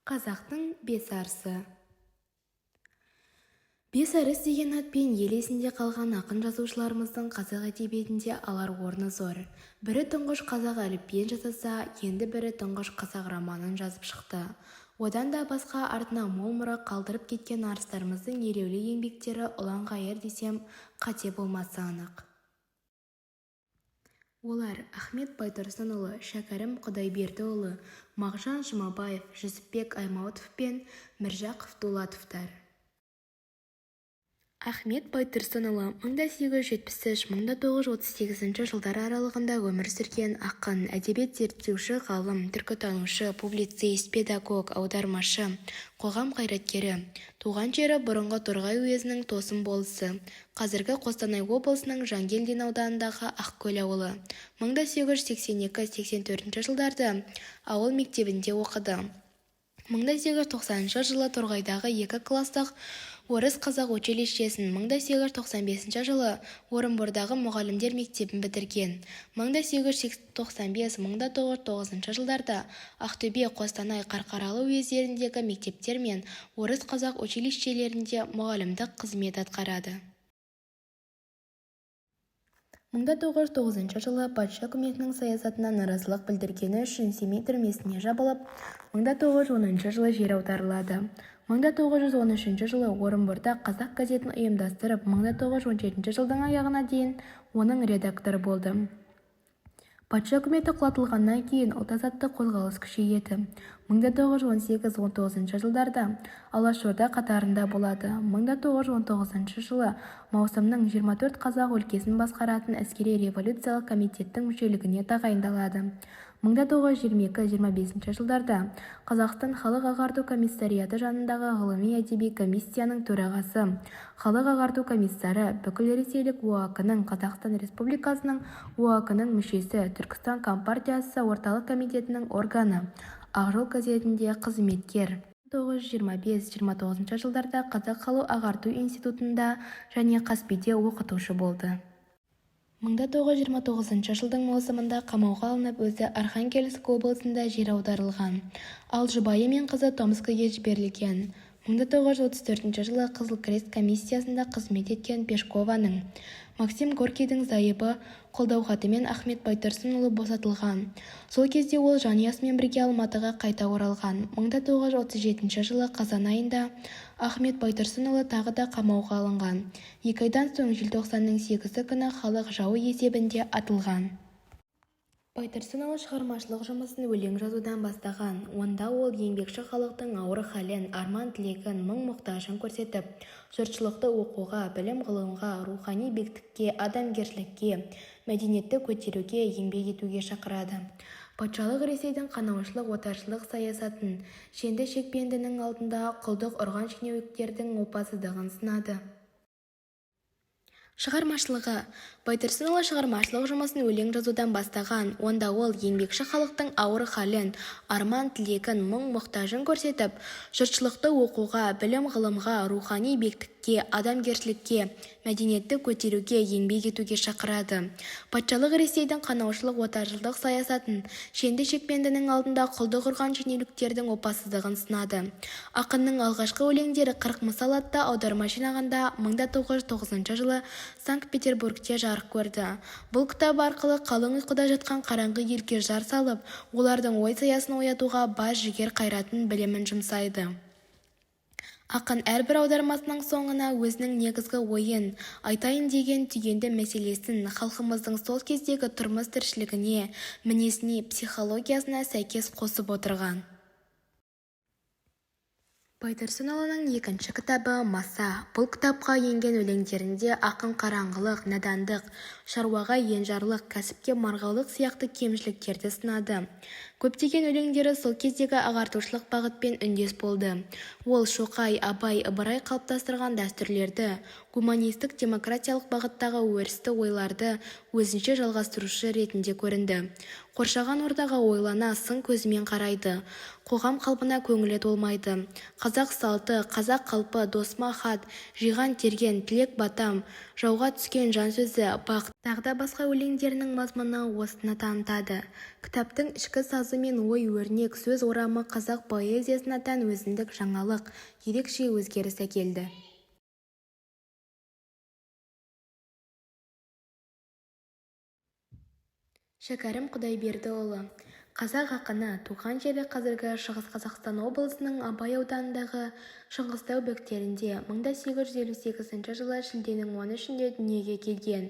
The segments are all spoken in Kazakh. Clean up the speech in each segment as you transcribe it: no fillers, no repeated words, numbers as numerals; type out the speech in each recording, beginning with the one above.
Қазақтың бес арысы. Бес арыс деген атпен ел есінде қалған ақын жазушыларымыздың қазақ әдебиетінде алар орны зор. Бірі тұңғыш қазақ әліпбиін жасаса, енді бірі тұңғыш қазақ романын жазып шықты. Одан да басқа артына мол мұра қалдырып кеткен арыстарымыздың елеулі еңбектері ұлан-ғайыр десем, қате болмасы анық. Олар Ахмет Байтұрсынұлы, Шәкәрім Құдайбердіұлы, Мағжан Жұмабаев, Жүсіпбек Аймауытов пен Міржақып Дулатовтар. Ахмет Байтұрсынұлы 1873-1938 жылдар аралығында өмір сүрген ақын, әдебиет зерттеуші, ғалым, түркітанушы, публицист, педагог, аудармашы, қоғам қайраткері. Туған жері бұрынғы Торғай уезінің Тосын болысы, қазіргі Қостанай облысының Жангелдин ауданындағы Ақкөл ауылы. 1882-84 жылдарды ауыл мектебінде оқыды. 1890 жылы Торғайдағы 2 кластық орыс-қазақ училищесін, 1895 жылы Орынбордағы мұғалімдер мектебін бітірген. 1895-1909 жылдарда Ақтөбе, Қостанай, Қарқаралы уездеріндегі мектептер мен орыс-қазақ училищелерінде мұғалімдік қызмет атқарады. 1909 жылы патша үкіметінің саясатына наразылық білдіргені үшін Семей түрмесіне жабылып, 1910 жылы жер аударылады. 1913 жылы Орынборда қазақ газетін ұйымдастырып, 1917 жылдың аяғына дейін оның редакторы болды. Патша үкіметі құлатылғаннан кейін ұлт-азаттық қозғалыс күшейеді. 1918-19 жылдарда Алашорда қатарында болады. 1919 жылы маусымның 24 қазақ өлкесін басқаратын әскери революциялық комитеттің мүшелігіне тағайындалады. 1922-25 жылдарда Қазақстан халық ағарту комиссариаты жанындағы ғылыми-әдеби комиссияның төрағасы, халық ағарту комиссары, бүкілресейлік ОАК-ның, Қазақстан Республикасының ОАК-ның мүшесі, Түркістан компартиясы орталық комитетінің органы, Ақжол газетінде қызметкер. 1925-29 жылдарда Қазақ халық ағарту институтында және Қаспийде оқытушы болды. 1929 жылдың маусымында қамауға алынып, өзі Архангельск облысында жер аударылған, ал жұбайы мен қызы Томскіге жіберілген. 1934 жылы Қызыл Крест комиссиясында қызмет еткен Пешкованың, Максим Горкийдің зайыбы қолдаухатымен Ахмет Байтұрсынұлы босатылған. Сол кезде ол жанұясымен бірге Алматыға қайта оралған. 1937 жылы қазан айында Ахмет Байтұрсынұлы тағы да қамауға алынған. 2 айдан соң желтоқсанның 8 күні халық жауы есебінде атылған. Байтұрсынұлы шығармашылық жұмысын өлең жазудан бастаған. Онда ол еңбекші халықтың ауыр халін, арман-тілегін, мұң-мұқтажын көрсетіп, жұртшылықты оқуға, білім-ғылымға, рухани биіктікке, адамгершілікке, мәдениетті көтеруге, еңбек етуге шақырады. Патшалық Ресейдің қанаушылық, отаршылық саясатын, шенді-шекпендінің алдында құлдық ұрған шенеуніктердің опасыздығын сынады. Шығармашылығы. Байтұрсынұлы шығармашылық жұмысын өлең жазудан бастаған. Онда ол еңбекші халықтың ауыр халін, арман-тілегін, мұң-мұқтажын көрсетіп, жұртшылықты оқуға, білім-ғылымға, рухани биіктікке, адамгершілікке, мәдениетті көтеруге, еңбек етуге шақырады. Патшалық Ресейдің қанаушылық, отаршылдық саясатын, шенді-шекпендінің алдында құлдық ұрған шенеуніктердің опасыздығын сынады. Ақынның алғашқы өлеңдері 40 мысал атты аударма жинағында 1909 жылы Санкт-Петербургте жарық көрді. Бұл кітап арқылы қалың ұйқыда жатқан қараңғы елге жар салып, олардың ой саясын оятуға бас жігер қайратын білімін жұмсайды. Ақын әрбір аудармасының соңына өзінің негізгі ойын, айтайын деген түйінді мәселесін, халқымыздың сол кездегі тұрмыс тіршілігіне, мінезіне, психологиясына сәйкес қосып отырған. Байтұрсынұлының екінші кітабы «Маса». Бұл кітапқа енген өлеңдерінде ақын қараңғылық, надандық, шаруаға енжарлық, кәсіпке марғаулық сияқты кемшіліктерді сынады. Көптеген өлеңдері сол кездегі ағартушылық бағытпен үндес болды. Ол Шоқай, Абай, Ыбырай қалыптастырған дәстүрлерді, гуманистік демократиялық бағыттағы өрісті ойларды өзінше жалғастырушы ретінде көрінді. Қоршаған ортаға ойлана, сын көзімен қарайды. Қоғам қалпына көңілі толмайды. Қазақ салты, қазақ қалпы, досыма хат, жиған терген, тілек батам, жауға түскен жан сөзі, бақыт, тағы да басқа өлеңдерінің мазмұны осыны танытады. Кітаптың ішкі сазы мен ой-өрнек сөз орамы қазақ поэзиясына тән өзіндік жаңалық, ерекше өзгеріс әкелді. Шәкәрім Құдайбердіұлы, қазақ ақыны, туған жері қазіргі Шығыс Қазақстан облысының Абай ауданындағы Шыңғыстау бөктерінде 1858 жылы шілденің 13-інде дүниеге келген.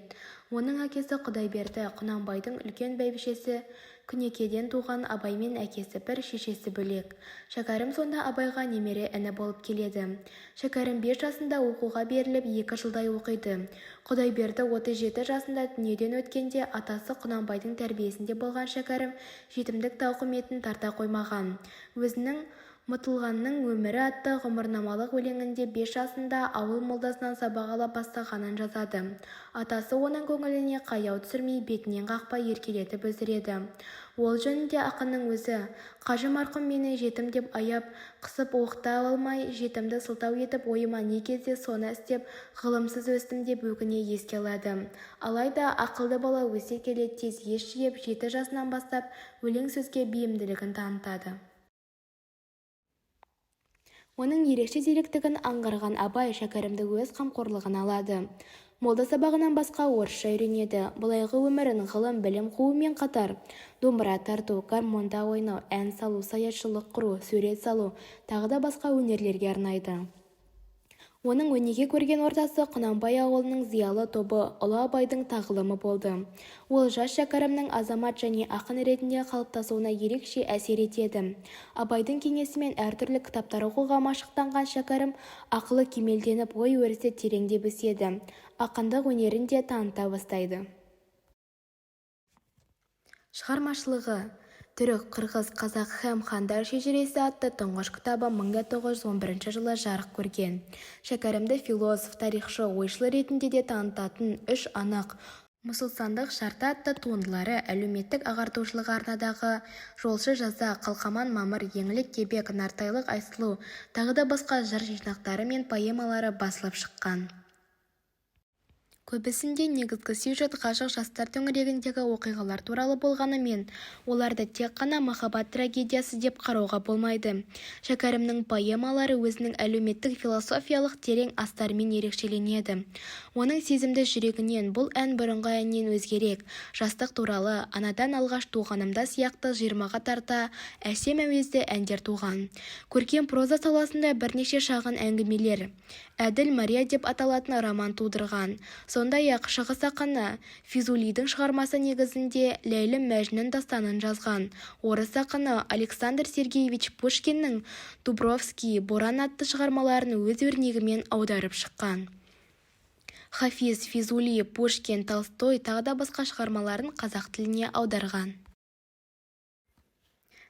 Оның әкесі Құдайберді Құнанбайдың үлкен бәйбішесі Күнекеден туған. Абаймен әкесі бір, шешесі бөлек. Шәкәрім сонда Абайға немере іні болып келеді. Шәкәрім 5 жасында оқуға беріліп 2 жылдай оқиды. Құдайберді 37 жасында дүниеден өткенде атасы Құнанбайдың тәрбиесінде болған Шәкәрім жетімдік тауқыметін тарта қоймаған. Өзінің «Мұтылғанның өмірі» атты ғұмырнамалық өлеңінде 5 жасында ауыл молдасынан сабақ ала бастағанын жазады. Атасы оның көңіліне қаяу түсірмей, бетінен қақпай еркелетіп өсіреді. Ол жөнінде ақынның өзі: «Қажы марқұм мені жетім деп аяп, қысып оқыта алмай, жетімді сылтау етіп, ойыма не кезде соны істеп, ғылымсыз өстім» деп өкіне еске алады. Алайда ақылды бала өсе келе тез ес жиып, 7 жасынан бастап өлең сөзге бейімділігін танытады. Оның ерекше зеректігін аңғарған Абай Шәкәрімді өз қамқорлығына алады. Молда сабағынан басқа орысша үйренеді. Былайғы өмірін ғылым, білім қуумен қатар домбыра тарту, гармонда ойнау, ән салу, саятшылық құру, сурет салу, тағы да басқа өнерлерге арнайды. Оның өнеге көрген ортасы Құнанбай ауылының зиялы тобы Ұлы Абайдың тағылымы болды. Ол жас Шәкәрімнің азамат және ақын ретінде қалыптасуына ерекше әсер етеді. Абайдың кеңесімен әртүрлі кітаптар оқуға машықтанған Шәкәрім ақылы кемелденіп, ой-өрісі тереңдеп өседі. Ақындық өнерін де таныта бастайды. Шығармашылығы: түрік, қырғыз, қазақ һәм хандар шежіресі атты тұңғыш кітабы 1911 жылы жарық көрген. Шәкәрімді философ, тарихшы, ойшыл ретінде де танытатын «Үш анық», «Мұсылсандық шарты» атты туындылары әлеуметтік ағартушылық арнадағы «Жолшы жаза», «Қалқаман мамыр», «Еңлік кебек», «Нартайлық айсұлу» тағы да басқа жыр жинақтары мен поэмалары басылып шыққан. Көбісінде негізгі сюжет ғашық жастар төңірегіндегі оқиғалар туралы болғанымен, оларды тек қана махаббат трагедиясы деп қарауға болмайды. Шәкәрімнің поэмалары өзінің әлеуметтік философиялық терең астарымен ерекшеленеді. Оның сезімді жүрегінен, бұл ән бұрынғы әннен өзгерек, жастық туралы, анадан алғаш туғанымда сияқты 20-ға тарта әсем әуезді әндер туған. Көркем проза саласында бірнеше шағын әңгімелер, «Әділ Мария» деп аталатын роман тудырған. Сондай-ақ шығыс ақыны Физулидің шығармасы негізінде Ләйлі Мәжнүн дастанын жазған. Орыс ақыны Александр Сергеевич Пушкиннің «Дубровский», «Боран» атты шығармаларын өз өрнегімен аударып шыққан. Хафиз, Физули, Пушкин, Толстой тағы да басқа шығармаларын қазақ тіліне аударған.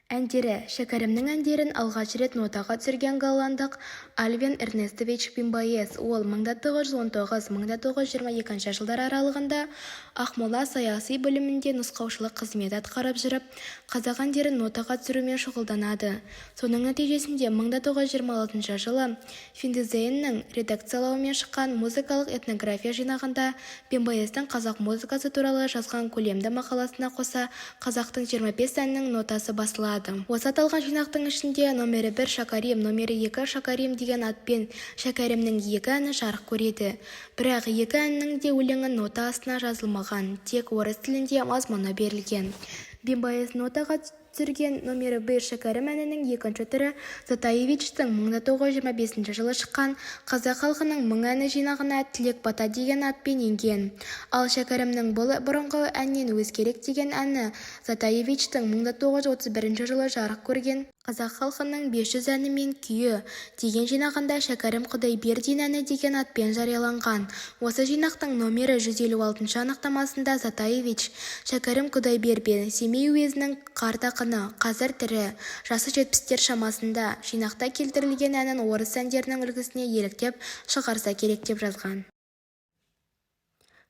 Әндері: Шәкәрімнің әндерін алғаш рет нотаға түсірген голландық Альвин Эрнестович Пимбаес. Ол 1919-1922 жылдар аралығында Ақмола саяси бөлімінде нұсқаушылық қызмет атқарып жүріп, қазақ әндерін нотаға түсірумен шұғылданады. Соның нәтижесінде 1926 жылы Финдзейннің редакциялауымен шыққан музыкалық этнография жинағында Пимбаестің қазақ музыкасы туралы жазған көлемді мақаласына қоса қазақтың 25 әннің нотасы басылады. Осы аталған жинақтың ішінде номері 1 Шәкәрім, номері 2 Шәкәрім деген атпен Шәкәрімнің 2 әні жарық көреді. Бірақ 2 әннің де өлеңі нота астына жазылмаған, тек орыс тілінде мазмұны берілген. Пимбаес нотаға түсірген номері 1 Шәкәрім әнінің екінші түрі Затаевичтің 1925 жылы шыққан қазақ халқының 1000 әні жинағына «Тілек бата» деген атпен енген. Ал Шәкәрімнің бұл бұрынғы әннен өзгерек деген әні Затаевичтің 1931 жылы жарық көрген қазақ халқының 500 әні мен күйі деген жинағында Шәкәрім Құдайбердин әні деген атпен жарияланған. Осы жинақтың номері 156 анықтамасында Затаевич Шәкәрім Құдайбердин Семей уезінің қарт ақыны, қазір тірі, жасы 70-тер шамасында, жинақта келтірілген әнін орыс әндерінің үлгісіне еліктеп шығарса керек деп жазған.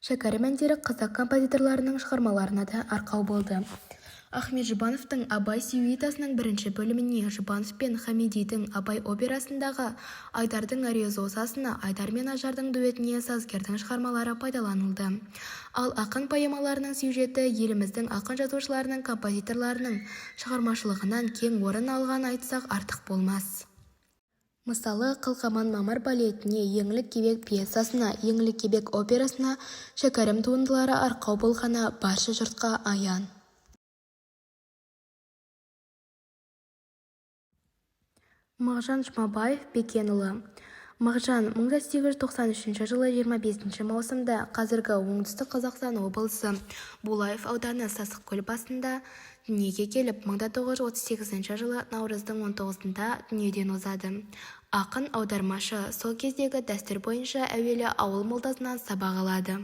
Шәкәрім әндері қазақ композиторларының шығармаларына да арқау болды. Ахмет Жұбановтың Абай сюитасының бірінші бөліміне Жұбанов пен Хамидидің Абай операсындағы Айдардың ариозосасына Айдар мен Ажардың дуэтіне сазгердің шығармалары пайдаланылды. Ал ақын поэмаларының сюжеті еліміздің ақын жазушыларының, композиторларының шығармашылығынан кең орын алған айтсақ артық болмас. Мысалы, Қалқаман мамыр балетіне, Еңлік кебек пьесасына, Еңлік кебек операсына шәкәрім туындылары арқау болғаны барша жұртқа аян. Мағжан Жұмабаев Бекенұлы. Мағжан 1893 жылы 25 маусымда қазіргі оңтүстік Қазақстан облысы Булаев ауданы Сасықкөл басында дүниеге келіп, 1938 жылы наурыздың 19-ында дүниеден озады. Ақын аудармашы, сол кездегі дәстүр бойынша әуелі ауыл молдасынан сабақ алады.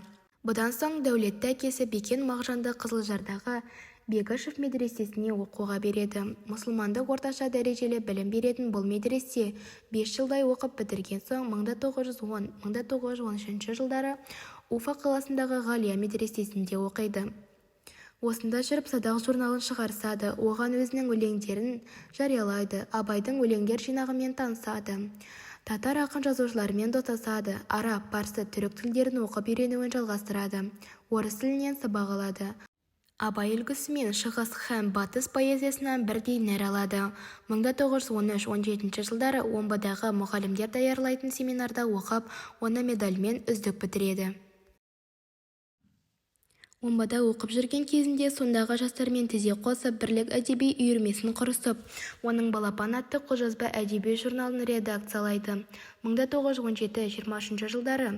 Бұдан соң дәулетті әкесі Бекен Мағжанды Қызылжардағы Бегішев медресесіне оқуға береді. Мұсылмандық орташа дәрежелі білім беретін бұл медресе 5 жылдай оқып бітірген соң 1910-1913 жылдары Уфа қаласындағы Ғалия медресесінде оқиды. Осында жүріп Садақ журналын шығарсады, оған өзінің өлеңдерін жариялайды, Абайдың өлеңдер жинағымен танысады. Татар ақын жазушылармен достасады, араб, парсы, түрік тілдерін оқып үйренуін жалғастырады, орыс тілінен сабақ алады. Абай үлгісімен шығыс һәм батыс поэзиясынан бірдей нәр алады. 1913-17 жылдары Омбыдағы мұғалімдер даярлайтын семинарда оқып, оны медальмен үздік бітіреді. Омбыда оқып жүрген кезінде сондағы жастармен тізе қосып, бірлік әдеби үйірмесін құрысып, оның Балапан атты қолжазба әдеби журналын редакциялайды. 1917-23 жылдары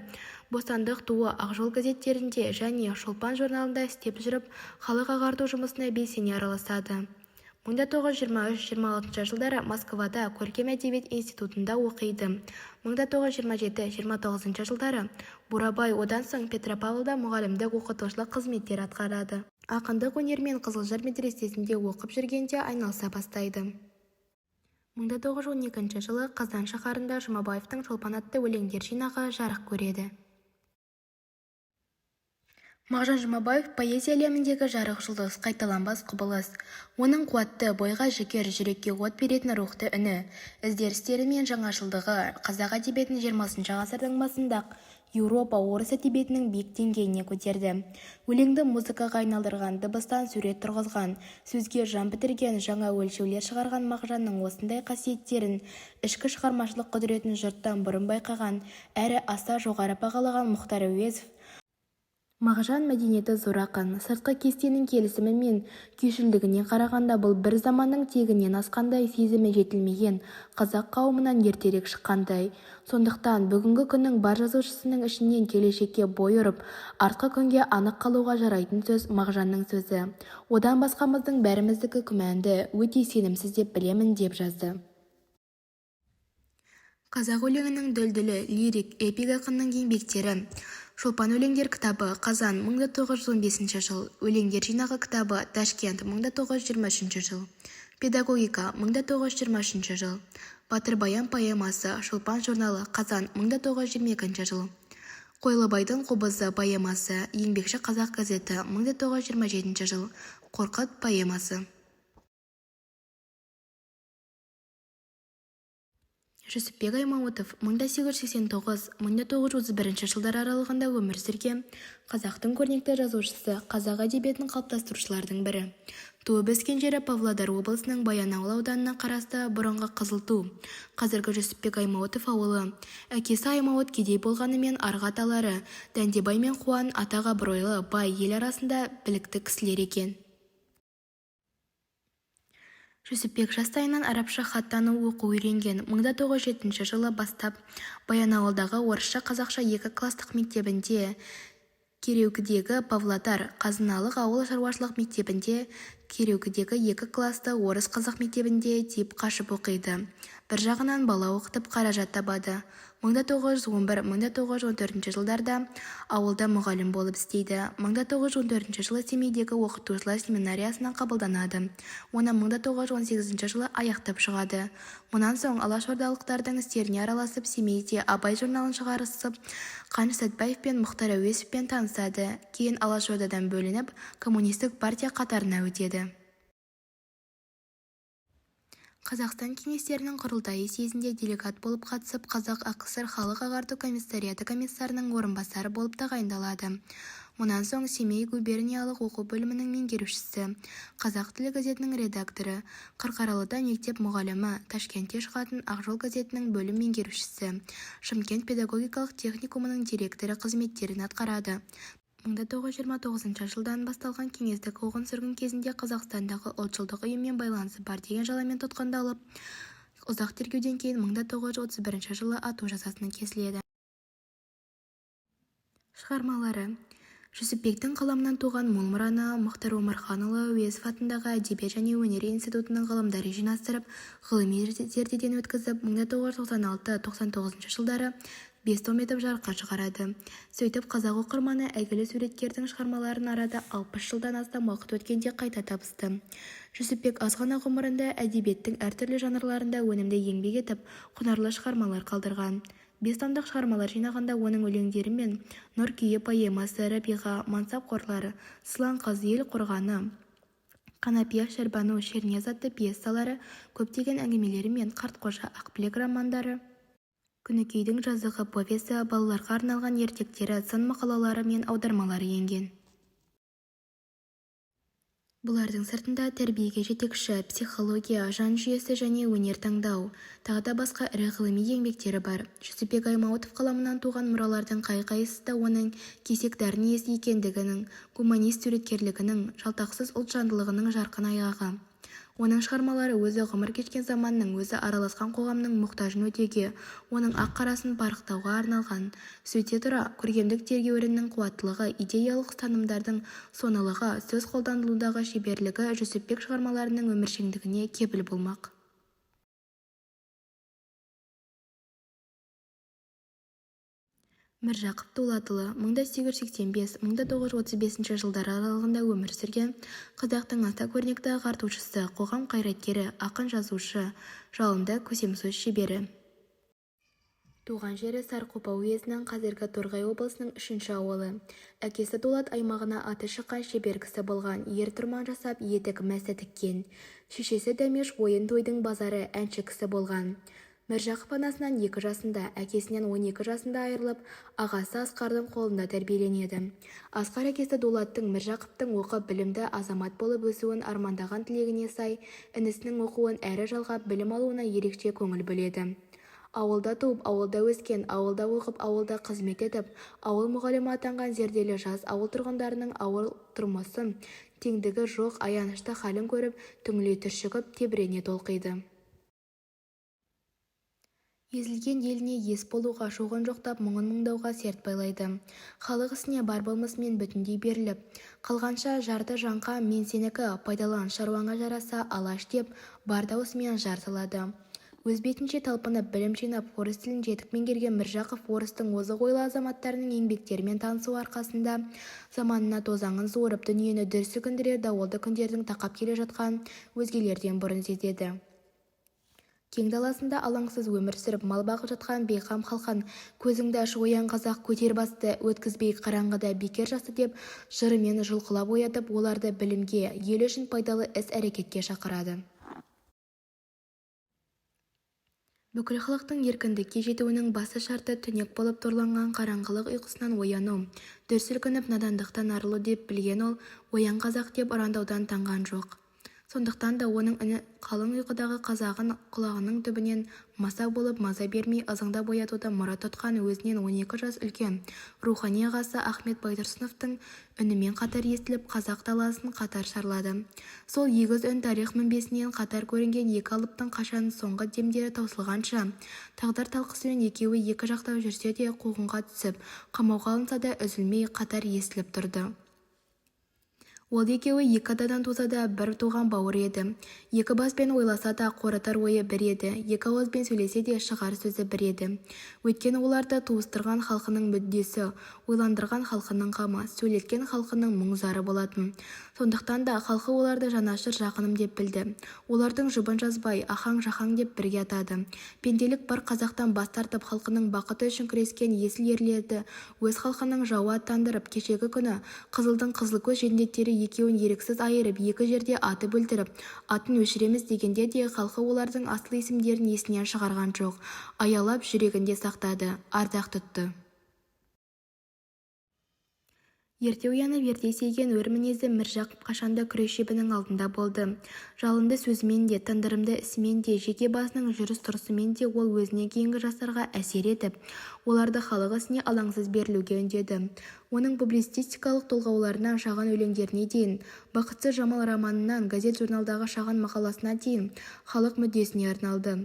Бостандық туы Ақжол газеттерінде және Шолпан журналында істеп жүріп, халық ағарту жұмысына белсене араласады. 1923-26 жылдары Москвада көркем әдебиет институтында оқиды. 1927-29 жылдары Бурабай, одан соң Петропавлда мұғалімдік оқытушылық қызметтер атқарады. Ақындық өнермен Қызылжар медресесінде оқып жүргенде айналыса бастайды. 1912 жылы Қазан шаһарында Жұмабаевтың Шолпан атты өлеңдер жинағы жарық көреді. Мағжан Жұмабаев поэзия әлеміндегі жарық жұлдыз, қайталанбас құбылыс. Оның қуатты, бойға жігер, жүрекке от беретін рухты үні, іздерістері мен жаңашылдығы қазақ әдебиетін 20 ғасырдың басында Еуропа, орыс әдебиетінің биік деңгейіне көтерді. Өлеңді музыкаға айналдырған, дыбыстан сурет тұрғызған, сөзге жан бітірген, жаңа өлшеулер шығарған Мағжанның осындай қасиеттерін, ішкі шығармашылық құдіретін жұрттан бұрын байқаған, әрі аса жоғары бағалаған Мұхтар Әуезов Мағжан мәдениеті зор ақын, сыртқы кестенің келісімі мен күйшілдігіне қарағанда бұл бір заманның тегінен асқандай, сезімі жетілмеген қазақ қауымынан ертерек шыққандай. Сондықтан бүгінгі күннің бар жазушысының ішінен келешекке бой ұрып, артқы күнге анық қалуға жарайтын сөз Мағжанның сөзі. Одан басқамыздың бәріміздікі күмәнді, өте сенімсіз деп білемін, деп жазды. Қазақ өлеңінің дүлдүлі, лирик, эпик ақынның еңбектері. Шолпан өлеңдер кітабы, Қазан, 1915 жыл. Өлеңдер жинағы кітабы, Ташкент, 1923 жыл. Педагогика, 1923 жыл. Батыр-баян поэмасы, Шолпан журналы, Қазан, 1922 жыл. Қойлыбайдың қобызы поэмасы, Еңбекші қазақ газеті, 1927 жыл. Қорқыт поэмасы. Жүсіпбек Аймауытов 1889-1931 жылдар аралығында өмір сүрген қазақтың көрнекті жазушысы, қазақ әдебиетін қалыптастырушылардың бірі. Туып өскен жері Павлодар облысының Баянауыл ауданына қарасты бұрынғы Қызылту, қазіргі Жүсіпбек Аймауытов ауылы. Әкесі Аймауыт кедей болғанымен арғы аталары Дәндебай мен Қуан атаға абыройлы бай ел арасында білікті кісілер екен. Жүсіпбек жастайынан арабша хат тану оқу үйренген. 1907 жылы бастап Баянауылдағы орысша қазақша 2 кластық мектебінде, Кереукідегі Павлодар қазыналық ауыл шаруашылық мектебінде, Кереукідегі 2 класты орыс қазақ мектебінде деп қашып оқиды. Бір жағынан бала оқытып қаражат табады. 1911-1914 жылдарда ауылда мұғалім болып істейді. 1914 жылы Семейдегі оқытушылар семинариясынан қабылданады. Оны 1918 жылы аяқтап шығады. Мұнан соң алашордалықтардың істеріне араласып, Семейде Абай журналын шығарысып, Қаныш Сәтбаев пен Мұхтар Әуезовпен танысады. Кейін алашордадан бөлініп, коммунистік партия қатарына өтеді. Қазақстан кеңестерінің құрылтайы съезінде делегат болып қатысып, Қазақ-АКСР халық ағарту комиссариаты комиссарының орынбасары болып тағайындалады. Мұнан соң Семей губерниялық оқу бөлімінің меңгерушісі, Қазақ тілі газетінің редакторы, Қарқаралыда мектеп мұғалімі, Ташкентте шығатын Ақжол газетінің бөлім меңгерушісі, Шымкент педагогикалық техникумының директоры қызметтерін атқарады. 1929 жылдан басталған кеңестік қуғын-сүргін кезінде Қазақстандағы ұлтшылдық ұйыммен байланысы бар деген жаламен тұтқындалып, ұзақ тергеуден кейін 1931 жылы ату жазасына кесіледі. Шығармалары: Жүсіпбектің қаламынан туған мол мұраны Мұхтар Омарханұлы Әуезов атындағы Әдебиет және өнер институтының ғылымдары жинастырып, ғылыми зердеден өткізіп, 1996-99 жылдары 5 том етіп жарыққа шығарады. Сөйтіп, қазақ оқырманы әйгілі суреткердің шығармаларын арада 60 жылдан астам уақыт өткенде қайта табысты. Жүсіпбек аз ғана ғұмырында әдебиеттің әртүрлі жанрларында өнімді еңбек етіп, құнарлы шығармалар қалдырған. 5 томдық шығармалар жинағында оның өлеңдері мен Нұр күйі поэмасы, Рабиға, Мансап қорлары, Сылаң қыз, ел қорғаны, Қанапия, Шербану, Шернез атты пьесалары, көптеген әңгімелері мен Қартқожа, Ақбілек романдары, Күнікейдің жазығы повесі, балаларға арналған ертектері, сын мақалалары мен аудармалары енген. Бұлардың сыртында тәрбиеге жетекші, психология, жан жүйесі және өнер таңдау, тағы да басқа ірі ғылыми еңбектері бар. Жүсіпбек Аймауытов қаламынан туған мұралардың қай-қайсысы да оның кесек дарын иесі екендігінің, гуманист суреткерлігінің, жалтақсыз ұлтжандылығының жарқын айғағы. Оның шығармалары өзі ғұмыр кешкен заманның, өзі араласқан қоғамның мұқтажын өтеуге, оның ақ-қарасын парықтауға арналған. Сөйте тұра, көркемдік тергеу ірінің қуаттылығы, идеялық ұстанымдардың сонылығы, сөз қолданылудағы шеберлігі Жүсіпбек шығармаларының өміршеңдігіне кепіл болмақ. Міржақып Дулатұлы 1885-1935 жылдар аралығында өмір сүрген қазақтың аса көрнекті ағартушысы, қоғам қайраткері, ақын жазушы, жалынды көсемсөз шебері. Туған жері Сарқопа уезінің, қазіргі Торғай облысының 3-ші ауылы. Әкесі Дулат аймағына аты шыққан шебер кісі болған, ер-тұрман жасап, етік мәсі тіккен. Шешесі Дәмеш ойын-тойдың базары, әнші кісі болған. Міржақып анасынан 2 жасында, әкесінен 12 жасында айырылып, ағасы Асқардың қолында тәрбиеленеді. Асқар әкесі Дулаттың Міржақыптың оқып білімді азамат болып өсуін армандаған тілегіне сай, інісінің оқуын әрі жалғап білім алуына ерекше көңіл бөледі. Ауылда туып, ауылда өскен, ауылда оқып, ауылда қызмет етіп, ауыл мұғалімі атанған зерделі жас ауыл тұрғындарының ауыл тұрмысын, теңдігі жоқ аянышты халін көріп, түңіле түршігіп, тебірене толқиды. Езілген еліне ес болуға, шоғын жоқтап, мұңын мұңдауға серт байлайды. Халық ісіне бар болмысымен бүтіндей беріліп, қалғанша жарды жанға мен сенікі, пайдалан шаруаңа жараса алаш деп, бар даусымен жар салады. Өз бетінше талпынып, білім жинап, орыс тілін жетік меңгерген Міржақып орыстың озық ойлы азаматтарының еңбектерімен танысу арқасында заманына тозаңын суырып, дүниені дүр сілкіндірер дауылды күндердің тақап келе жатқан өзгелерден бұрын сезеді. Кең даласында алаңсыз өмір сүріп, мал бағып жатқан бейқам халқын, көзіңді аш оян қазақ, көтер басты, өткізбей қараңғыда бекер жасты деп, жырымен жұлқылап оятып, оларды білімге, ел үшін пайдалы іс-әрекетке шақырады. Бүкіл халықтың еркіндікке жетуінің басы шарты түнек болып торланған қараңғылық ұйқысынан ояну, дүр сілкініп надандықтан арылу деп білген ол, оян қазақ деп ұрандаудан танған жоқ. Сондықтан да оның үні қалың ұйқыдағы қазағын құлағының түбінен маса болып маза бермей ызыңдап оятуды мұрат тұтқан өзінен 12 жас үлкен рухани ағасы Ахмет Байтұрсыновтың үнімен қатар естіліп, қазақ даласын қатар шарлады. Сол егіз үн тарих мінбесінен қатар көрінген екі алыптың қашан соңғы демдері таусылғанша, тағдыр талқысымен екеуі екі жақтап жүрсе де қуғынға түсіп, қамауға алынса да үзілмей қатар естіліп тұрды. Ол екеуі екі атадан туса да бір туған бауыр еді. Екі баспен ойласа да қорытар ойы бір еді. Екі ауызбен сөйлесе де шығар сөзі бір еді. Өйткені оларды туыстырған халқының мүддесі, ойландырған халқының қамы, сөйлеткен халқының мұң-зары болатын. Сондықтан да халқы оларды жанашыр жақыным деп білді. Олардың жұбын жазбай, ахаң-жахаң деп бірге атады. Пенделік бар қазақтан бас тартып, халқының бақыты үшін күрескен есіл ерлерді өз халқының жауы аттандырып, кешегі күні Қызылдың қызыл көз жендеттері екеуін еріксіз айырып екі жерде атып өлтіріп, атын өшіреміз дегенде де халқы олардың асыл есімдерін есінен шығарған жоқ, аялап жүрегінде сақтады, ардақ тұтты. Ерте оянып, ерте сейген өр мінезді Міржақып қашанда күрес шебінің алдында болды. Жалынды сөзімен де, тындырымды ісімен де, жеке басының жүріс-тұрысымен де ол өзіне кейінгі жастарға әсер етіп, оларды халық ісіне алаңсыз берілуге үндеді. Оның публицистикалық толғауларынан шағын өлеңдеріне дейін, Бақытсыз Жамал романынан газет-журналдағы шағын мақаласына дейін халық мүддесіне арналды.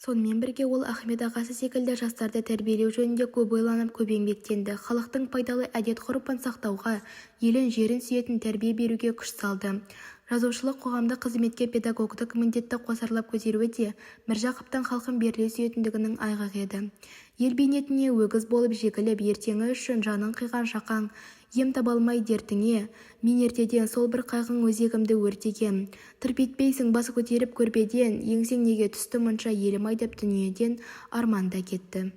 Сонымен бірге ол Ахмет ағасы секілді жастарды тәрбиелеу жөнінде көп ойланып, көп еңбектенді. Халықтың пайдалы әдет-ғұрпын сақтауға, елін жерін сүйетін тәрбие беруге күш салды. Жазушылық қоғамдық қызметке педагогтық міндетті қосарлап көтеруі де Міржақыптың халқын беріле сүйетіндігінің айғағы еді. Ел бейнетіне өгіз болып жегіліп, ертеңі үшін жанын қиған шақаң, ем таба алмай дертіңе, мен ертеден сол бір қайғың өзегімді өртеген. Тырп етпейсің бас көтеріп көрпеден, еңсең неге түсті мұнша елім айдап дүниеден, арманда кетті.